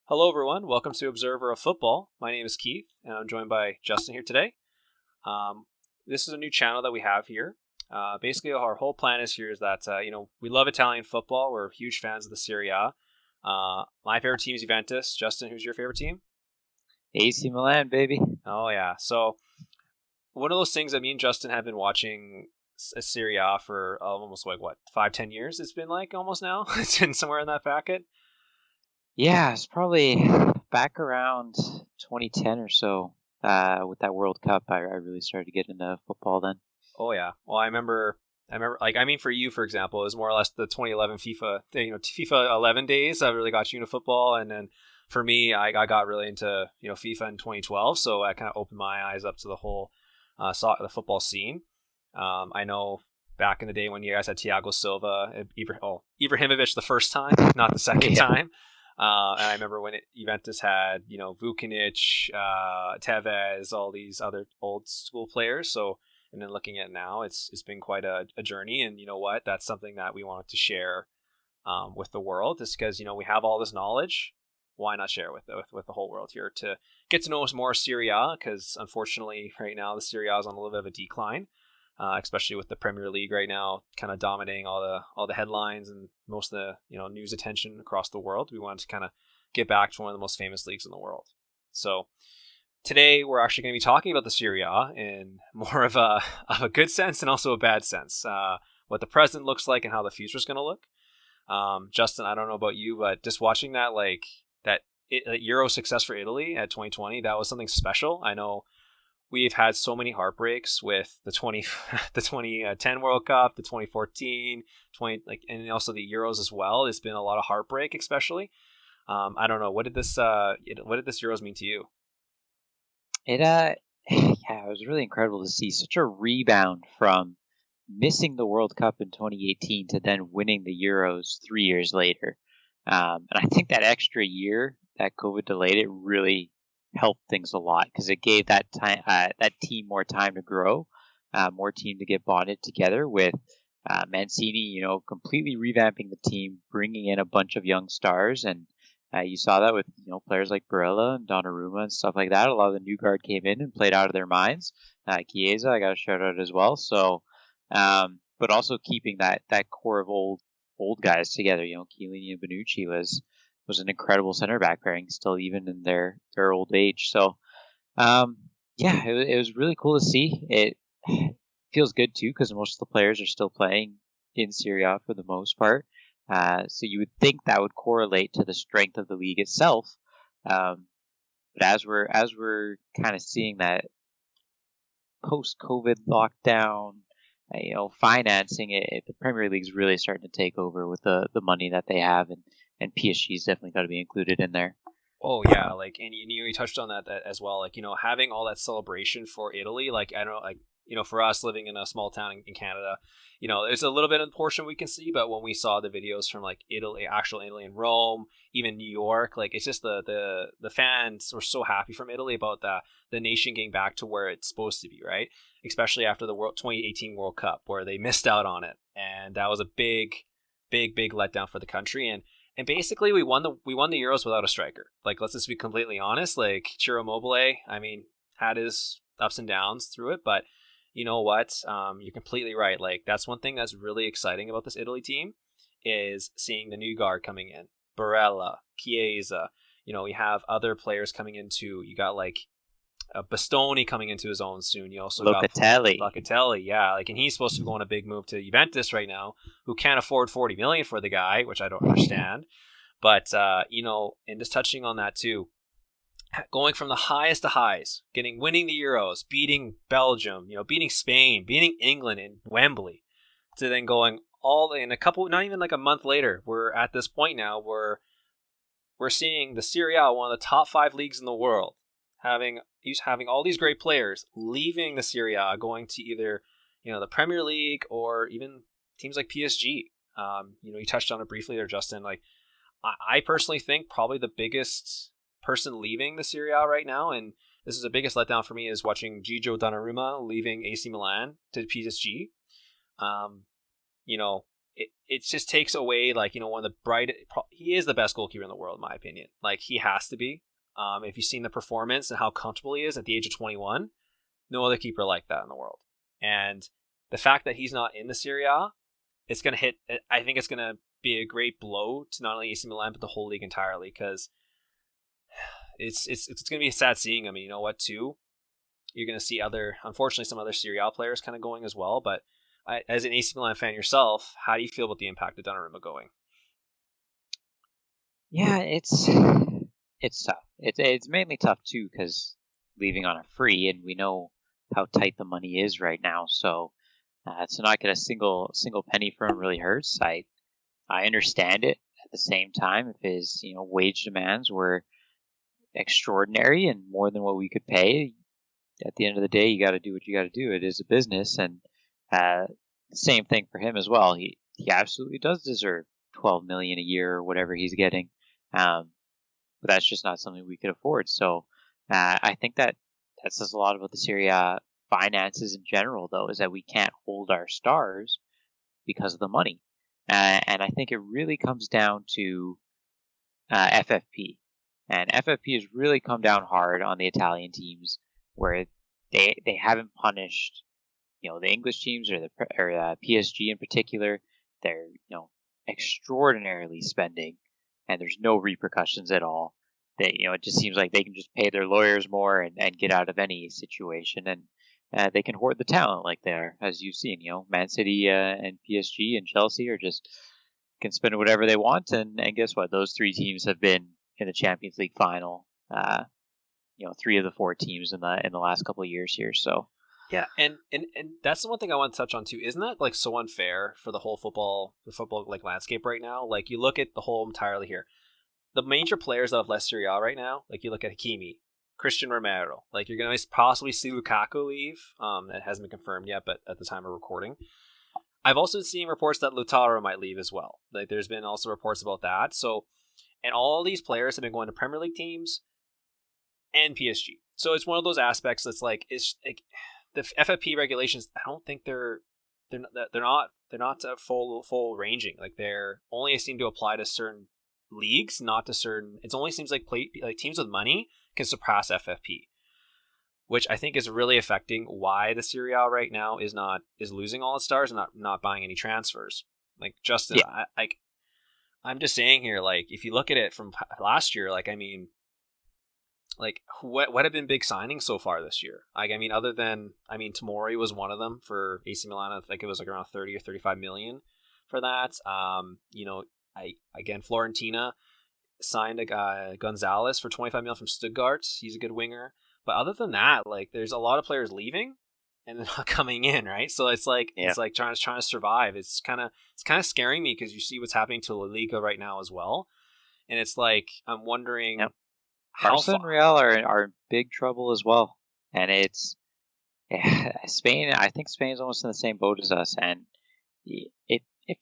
Hello, everyone. Welcome to Observer of Football. My name is Keith, and I'm joined by Justin here today. Um, this is a new channel that we have here. Basically, our whole plan is here is that we love Italian football. We're huge fans of the Serie A. My favorite team is Juventus. Justin, who's your favorite team? AC Milan, baby. Oh yeah. So one of those things that me and Justin have been watching a Serie A for almost like what 5-10 years. It's been like almost now. It's been somewhere in that packet. Yeah, it's probably back around 2010 or so with that World Cup. I really started to get into football then. Oh yeah. Well, I remember. For you, for example, it was more or less the 2011 FIFA, FIFA 11 days that really got you into football, and then for me, I got really into FIFA in 2012. So I kind of opened my eyes up to the whole the football scene. I know back in the day when you guys had Thiago Silva, Ibrahimovic the first time, not the second time. And I remember when Juventus had, Vucinic, Tevez, all these other old school players. So, and then looking at now, it's been quite a journey. And you know what? That's something that we wanted to share with the world, just because we have all this knowledge. Why not share with the whole world here to get to know us more Serie A? Because unfortunately, right now the Serie A is on a little bit of a decline. Especially with the Premier League right now, kind of dominating all the headlines and most of the news attention across the world. We wanted to kind of get back to one of the most famous leagues in the world. So today we're actually going to be talking about the Serie A in more of a good sense and also a bad sense. What the present looks like and how the future is going to look. Justin, I don't know about you, but just watching that Euro success for Italy at 2020, that was something special. I know we've had so many heartbreaks with the 2010 World Cup, the 2014, and also the Euros as well. It's been a lot of heartbreak, especially. I don't know, what did this Euros mean to you? It was really incredible to see such a rebound from missing the World Cup in 2018 to then winning the Euros 3 years later. And I think that extra year that COVID delayed it really helped things a lot because it gave that team more time to grow, more team to get bonded together with Mancini, completely revamping the team, bringing in a bunch of young stars, and you saw that with players like Barella and Donnarumma and stuff like that. A lot of the new guard came in and played out of their minds. Chiesa, I got a shout out as well. So, but also keeping that core of old guys together. Chiellini and Bonucci was an incredible center back pairing, still even in their old age. So, it was really cool to see. It feels good too because most of the players are still playing in Serie A for the most part. So you would think that would correlate to the strength of the league itself. But as we're kind of seeing that post-COVID lockdown, financing it, the Premier League's really starting to take over with the money that they have, and PSG's definitely got to be included in there. Oh yeah, and you touched on that as well. Having all that celebration for Italy. I don't know, for us living in a small town in Canada, there's a little bit of the portion we can see, but when we saw the videos from Italy, actual Italy in Rome, even New York, it's just the fans were so happy from Italy about the nation getting back to where it's supposed to be, right? Especially after the 2018 World Cup where they missed out on it, and that was a big letdown for the country. And basically, we won the Euros without a striker. Let's just be completely honest. Ciro Immobile, had his ups and downs through it, but you know what? You're completely right. That's one thing that's really exciting about this Italy team is seeing the new guard coming in. Barella, Chiesa. We have other players coming in too. You got Bastoni coming into his own soon. You also Locatelli. got Locatelli, yeah. And he's supposed to be going a big move to Juventus right now, who can't afford 40 million for the guy, which I don't understand. But and just touching on that too, going from the highest to highs, winning the Euros, beating Belgium, beating Spain, beating England in Wembley, to then going all in not even a month later, we're at this point now where we're seeing the Serie A, one of the top 5 leagues in the world, having all these great players leaving the Serie A, going to either the Premier League or even teams like PSG. You touched on it briefly there, Justin. I personally think probably the biggest person leaving the Serie A right now, and this is the biggest letdown for me, is watching Gigio Donnarumma leaving AC Milan to PSG. it just takes away, like, one of the he is the best goalkeeper in the world, in my opinion. Like, he has to be. If you've seen the performance and how comfortable he is at the age of 21, no other keeper like that in the world. And the fact that he's not in the Serie A, it's going to hit. I think it's going to be a great blow to not only AC Milan but the whole league entirely, because it's going to be sad seeing him. And you know what, too? You're going to see unfortunately, some other Serie A players kind of going as well. But as an AC Milan fan yourself, how do you feel about the impact of Donnarumma going? Yeah, it's tough. It's mainly tough too because leaving on a free, and we know how tight the money is right now. So to not get a single penny from him really hurts. I understand it. At the same time, if his wage demands were extraordinary and more than what we could pay, at the end of the day, you got to do what you got to do. It is a business, and the same thing for him as well. He absolutely does deserve 12 million a year or whatever he's getting, but that's just not something we could afford. So I think that says a lot about the Serie A finances in general, though, is that we can't hold our stars because of the money, and I think it really comes down to FFP, and FFP has really come down hard on the Italian teams where they haven't punished the English teams or PSG in particular. They're extraordinarily spending, and there's no repercussions at all. It just seems like they can just pay their lawyers more and get out of any situation, and they can hoard the talent like they are, as you've seen. Man City and PSG and Chelsea are just can spend whatever they want, and guess what? Those three teams have been in the Champions League final. 3 of the 4 teams in the last couple of years here. So yeah, and that's the one thing I want to touch on too. Isn't that like so unfair for the whole football like landscape right now? Like, you look at the whole entirely here. The major players that have left Serie A right now, like you look at Hakimi, Christian Romero, like you're going to possibly see Lukaku leave. That hasn't been confirmed yet, but at the time of recording, I've also seen reports that Lautaro might leave as well. Like, there's been also reports about that. So, and all these players have been going to Premier League teams and PSG. So it's one of those aspects that's like, it's like the FFP regulations. I don't think they're not full ranging. Like, they're only seem to apply to certain leagues, not to certain. It only seems like teams with money can surpass FFP, which I think is really affecting why the Serie A right now is losing all its stars and not buying any transfers. Like, Justin, yeah. I'm just saying here, like, if you look at it from last year, like, I mean, like, what have been big signings so far this year? Like, I mean, other than, Tomori was one of them for AC Milan. I think it was like around 30 or 35 million for that. Florentina signed a guy, Gonzalez, for 25 million from Stuttgart. He's a good winger. But other than that, like, there's a lot of players leaving and they're not coming in, right? So it's like It's like trying to survive. It's kind of scaring me because you see what's happening to La Liga right now as well, and it's like I'm wondering. Yep. Barca and Real are in big trouble as well, and it's Spain. I think Spain's almost in the same boat as us, and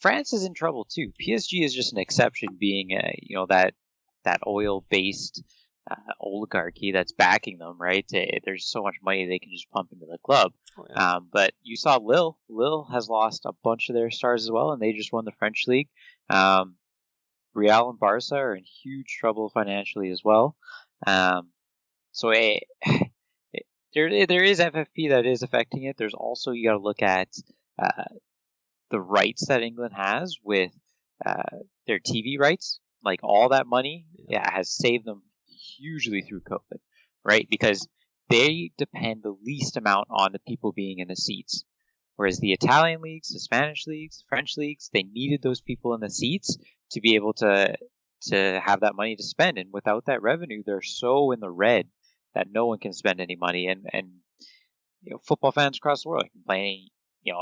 France is in trouble too. PSG is just an exception, being that oil-based oligarchy that's backing them, right? There's so much money they can just pump into the club. Oh, yeah. But you saw Lille. Lille has lost a bunch of their stars as well, and they just won the French league. Real and Barca are in huge trouble financially as well. So there is FFP that is affecting it. There's also, you got to look at the rights that England has with their TV rights. Like, all that money has saved them hugely through COVID, right? Because they depend the least amount on the people being in the seats. Whereas the Italian leagues, the Spanish leagues, the French leagues, they needed those people in the seats to be able to have that money to spend. And without that revenue, they're so in the red that no one can spend any money. And football fans across the world are complaining,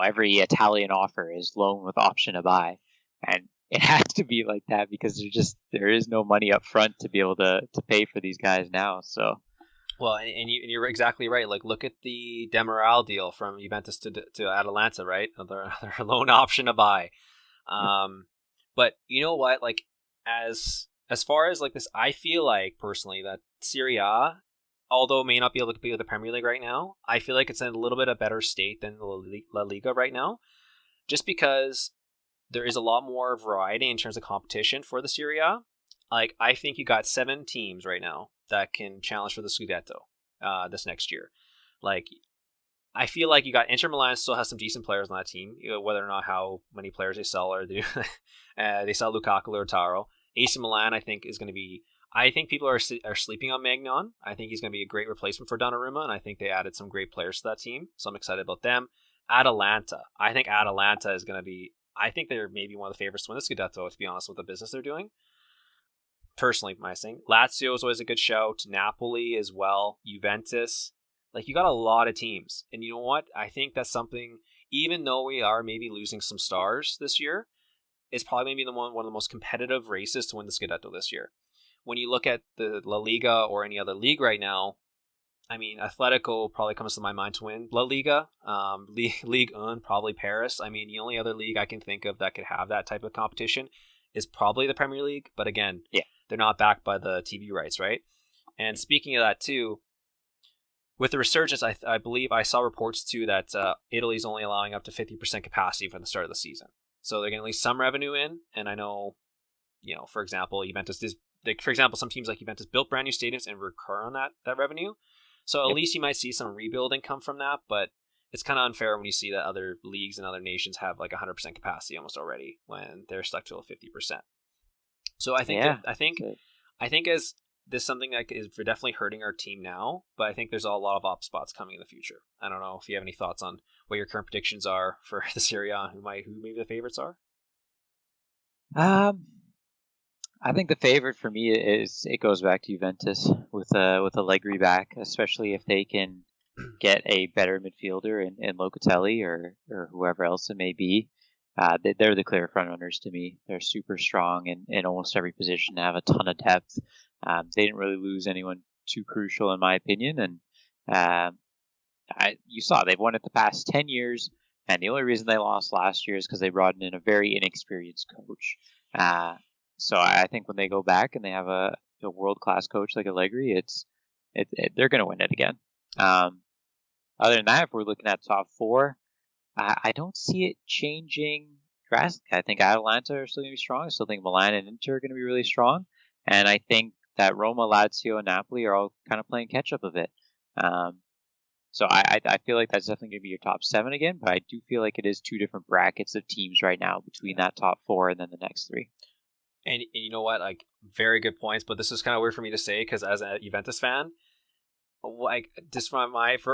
every Italian offer is loan with option to buy. And it has to be like that because there is no money up front to be able to pay for these guys now. So. Well, and you're exactly right. Like, look at the Demiral deal from Juventus to Atalanta, right? Their loan option to buy. But you know what? Like, as far as like this, I feel like personally that Serie A, although it may not be able to compete with the Premier League right now, I feel like it's in a little bit of better state than La Liga right now, just because there is a lot more variety in terms of competition for the Serie A. Like, I think you got 7 teams right now that can challenge for the Scudetto this next year. Like, I feel like you got Inter Milan still has some decent players on that team, whether or not how many players they sell or they sell Lukaku or Taro. AC Milan, I think, is going to be. I think people are sleeping on Magnon. I think he's going to be a great replacement for Donnarumma, and I think they added some great players to that team, so I'm excited about them. Atalanta, I think Atalanta is going to be. I think they're maybe one of the favorites to win the Scudetto, to be honest, with the business they're doing. Personally, my thing. Lazio is always a good shout. Napoli as well. Juventus. Like, you got a lot of teams. And you know what? I think that's something, even though we are maybe losing some stars this year, it's probably going to be one of the most competitive races to win the Scudetto this year. When you look at the La Liga or any other league right now, I mean, Atletico probably comes to my mind to win La Liga. Ligue 1, probably Paris. I mean, the only other league I can think of that could have that type of competition is probably the Premier League. But again, they're not backed by the TV rights, right? And speaking of that too, with the resurgence, I believe I saw reports too that Italy's only allowing up to 50% capacity from the start of the season. So they're getting at least some revenue in. And I know, for example, some teams like Juventus built brand new stadiums and recur on that revenue. So at least you might see some rebuilding come from that. But it's kind of unfair when you see that other leagues and other nations have like 100% capacity almost already when they're stuck to a 50%. So I think as this is something that is definitely hurting our team now, but I think there's a lot of op spots coming in the future. I don't know if you have any thoughts on what your current predictions are for the Serie A, who maybe the favorites are. I think the favorite for me it goes back to Juventus with Allegri back, especially if they can get a better midfielder in Locatelli or whoever else it may be. They're the clear front runners to me. They're super strong in almost every position. They have a ton of depth. They didn't really lose anyone too crucial, in my opinion. And you saw they've won it the past 10 years. And the only reason they lost last year is because they brought in a very inexperienced coach. So I think when they go back and they have a world-class coach like Allegri, they're going to win it again. Other than that, if we're looking at top 4, I don't see it changing drastically. I think Atalanta are still going to be strong. I still think Milan and Inter are going to be really strong. And I think that Roma, Lazio, and Napoli are all kind of playing catch-up a bit. So I feel like that's definitely going to be your top 7 again, but I do feel like it is 2 different brackets of teams right now between that top 4 and then the next 3. And you know what? Like, very good points, but this is kind of weird for me to say because as a Juventus fan, like, just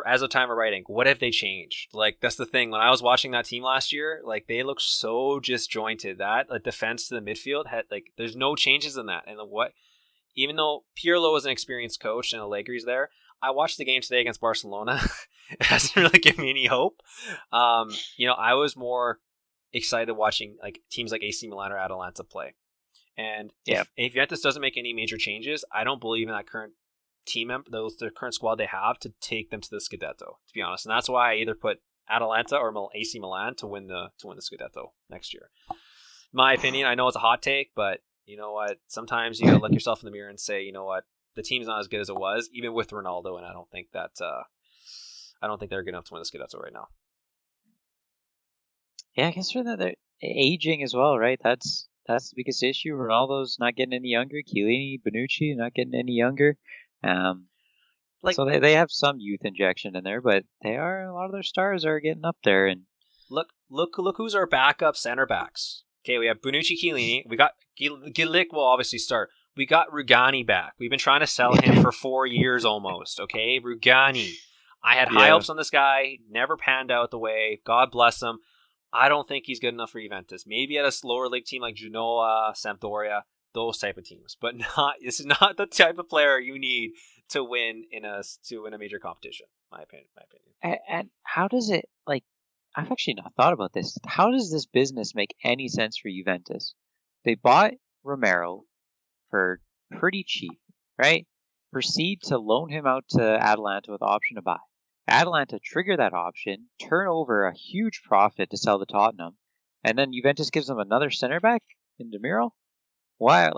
as a time of writing, what have they changed? Like, that's the thing. When I was watching that team last year, like, they looked so disjointed. That defense to the midfield had, like, there's no changes in that. And even though Pirlo was an experienced coach and Allegri's there, I watched the game today against Barcelona. It hasn't really given me any hope. I was more excited watching like teams like AC Milan or Atalanta play. And if Juventus doesn't make any major changes, I don't believe in that current the current squad they have to take them to the Scudetto, to be honest. And that's why I either put Atalanta or AC Milan to win the Scudetto next year. My opinion, I know it's a hot take, but you know what? Sometimes you gotta look yourself in the mirror and say, you know what? The team's not as good as it was, even with Ronaldo, and I don't think they're good enough to win the Scudetto right now. Yeah, I guess for that, they're aging as well, right? That's the biggest issue. Ronaldo's not getting any younger. Chiellini, Bonucci not getting any younger. So they have some youth injection in there, but a lot of their stars are getting up there. And look who's our backup center backs. Okay, we have Bonucci, Chiellini. We got Gilic will obviously start. We got Rugani back. We've been trying to sell him for 4 years almost. Okay, Rugani. I had high hopes on this guy. Never panned out the way. God bless him. I don't think he's good enough for Juventus. Maybe at a slower league team like Genoa, Sampdoria, those type of teams. But this is not the type of player you need to win in a major competition. My opinion. And how does it, like, I've actually not thought about this. How does this business make any sense for Juventus? They bought Romero for pretty cheap, right? Proceed to loan him out to Atalanta with option to buy. Atalanta trigger that option, turn over a huge profit to sell to Tottenham, and then Juventus gives them another center back in Demiro. Why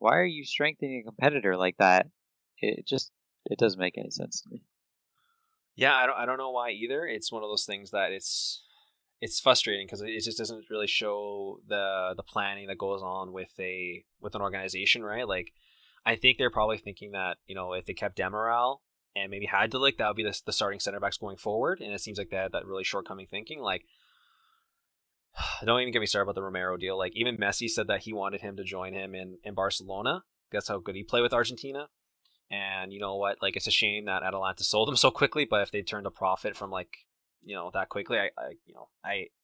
are you strengthening a competitor like that? It doesn't make any sense to me. Yeah, I don't know why either. It's one of those things that it's frustrating because it just doesn't really show the planning that goes on with an organization, right? Like, I think they're probably thinking that, if they kept Demiral and maybe had Delic, that would be the starting center backs going forward. And it seems like they had that really shortcoming thinking. Like, don't even get me started about the Romero deal. Like, even Messi said that he wanted him to join him in Barcelona. That's how good he played with Argentina. And you know what? Like, it's a shame that Atalanta sold him so quickly. But if they turned a profit from that quickly,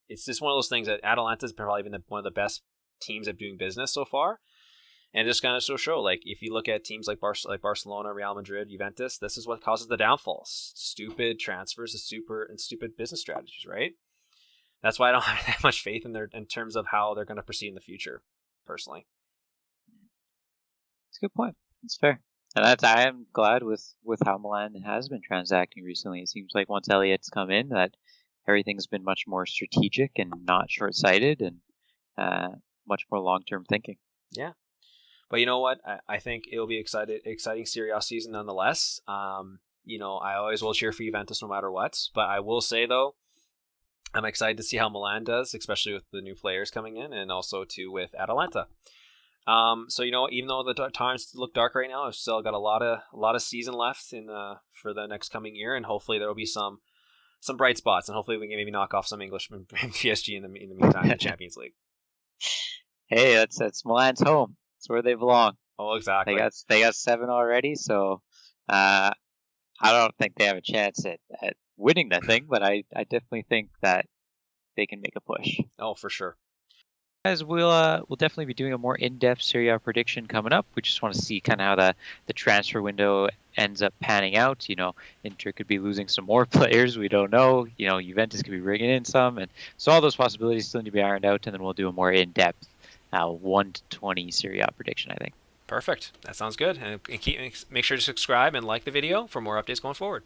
it's just one of those things that Atalanta's probably been one of the best teams at doing business so far. And just kind of show, like, if you look at teams like Barcelona, Real Madrid, Juventus, this is what causes the downfalls: stupid transfers, and stupid business strategies, right? That's why I don't have that much faith in terms of how they're going to proceed in the future, personally. It's a good point. It's fair. And I am glad with how Milan has been transacting recently. It seems like once Elliot's come in, that everything's been much more strategic and not short-sighted, and much more long-term thinking. Yeah. But you know what? I think it'll be exciting Serie A season nonetheless. I always will cheer for Juventus no matter what. But I will say, though, I'm excited to see how Milan does, especially with the new players coming in, and also too with Atalanta. So even though the times look dark right now, I've still got a lot of season left for the next coming year, and hopefully there will be some bright spots, and hopefully we can maybe knock off some Englishmen and PSG in the meantime in the Champions League. Hey, that's Milan's home. It's where they belong. Oh, exactly. They got 7 already, so I don't think they have a chance at winning that thing, but I definitely think that they can make a push. Oh, for sure. Guys, we'll definitely be doing a more in-depth Serie A prediction coming up. We just want to see kind of how the transfer window ends up panning out. Inter could be losing some more players. We don't know. Juventus could be bringing in some, and so all those possibilities still need to be ironed out. And then we'll do a more in-depth 1-20 Serie A prediction, I think. Perfect. That sounds good. And make sure to subscribe and like the video for more updates going forward.